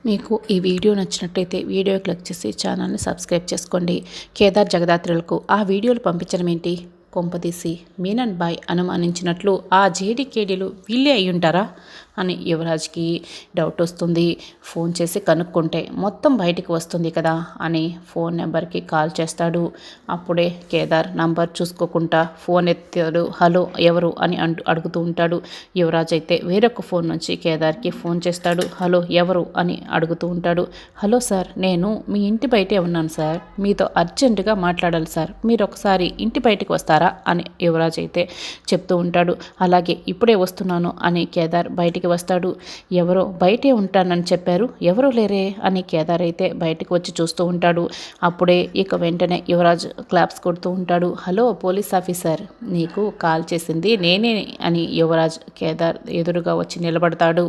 మీకు ఈ వీడియో నచ్చినట్టయితే వీడియో క్లిక్ చేసి ఛానల్ని సబ్స్క్రైబ్ చేసుకోండి. కేదార్ జగదాత్రులకు ఆ వీడియోలు పంపించడం ఏంటి? కొంపదీసి మీనన్ బాయ్ అనుమానించినట్లు ఆ జేడీకేడీలు వీళ్ళే అయ్యుంటారా అని యువరాజ్కి డౌట్ వస్తుంది. ఫోన్ చేసి కనుక్కుంటే మొత్తం బయటికి వస్తుంది కదా అని ఫోన్ నెంబర్కి కాల్ చేస్తాడు. అప్పుడే కేదార్ నంబర్ చూసుకోకుండా ఫోన్ ఎత్తాడు. హలో ఎవరు అని అడుగుతూ ఉంటాడు. యువరాజ్ అయితే వేరొక ఫోన్ నుంచి కేదార్కి ఫోన్ చేస్తాడు. హలో ఎవరు అని అడుగుతూ ఉంటాడు. హలో సార్, నేను మీ ఇంటి బయటే ఉన్నాను సార్, మీతో అర్జెంటుగా మాట్లాడాలి సార్, మీరు ఒకసారి ఇంటి బయటికి వస్తారా అని యువరాజ్ అయితే చెప్తూ ఉంటాడు. అలాగే ఇప్పుడే వస్తున్నాను అని కేదార్ బయటికి వస్తాడు. ఎవరో బయటే ఉంటానని చెప్పారు, ఎవరో లేరే అని కేదార్ అయితే బయటకు వచ్చి చూస్తూ ఉంటాడు. అప్పుడే ఇక వెంటనే యువరాజ్ క్లాప్స్ కొడుతూ ఉంటాడు. హలో పోలీస్ ఆఫీసర్, నీకు కాల్ చేసింది నేనే అని యువరాజ్ కేదార్ ఎదురుగా వచ్చి నిలబడతాడు.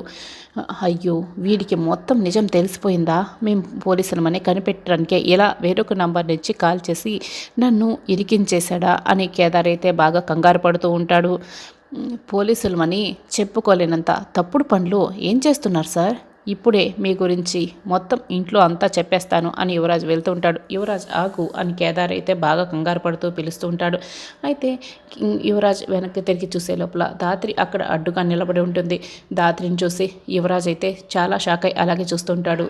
అయ్యో, వీడికి మొత్తం నిజం తెలిసిపోయిందా? మేము పోలీసులమని కనిపెట్టడానికే ఇలా వేరొక నంబర్ నుంచి కాల్ చేసి నన్ను ఇరికించేశాడా అని కేదార్ అయితే బాగా కంగారు పడుతూ ఉంటాడు. పోలీసులమని చెప్పుకోలేనంత తప్పుడు పనులు ఏం చేస్తున్నారు సార్? ఇప్పుడే మీ గురించి మొత్తం ఇంట్లో అంతా చెప్పేస్తాను అని యువరాజ్ వెళ్తూ ఉంటాడు. యువరాజ్ ఆగు అని కేదార్ అయితే బాగా కంగారు పడుతూ పిలుస్తూ ఉంటాడు. అయితే యువరాజ్ వెనక్కి తిరిగి చూసే లోపల ధాత్రి అక్కడ అడ్డుగా నిలబడి ఉంటుంది. ధాత్రిని చూసి యువరాజ్ అయితే చాలా షాక్ అయి అలాగే చూస్తుంటాడు.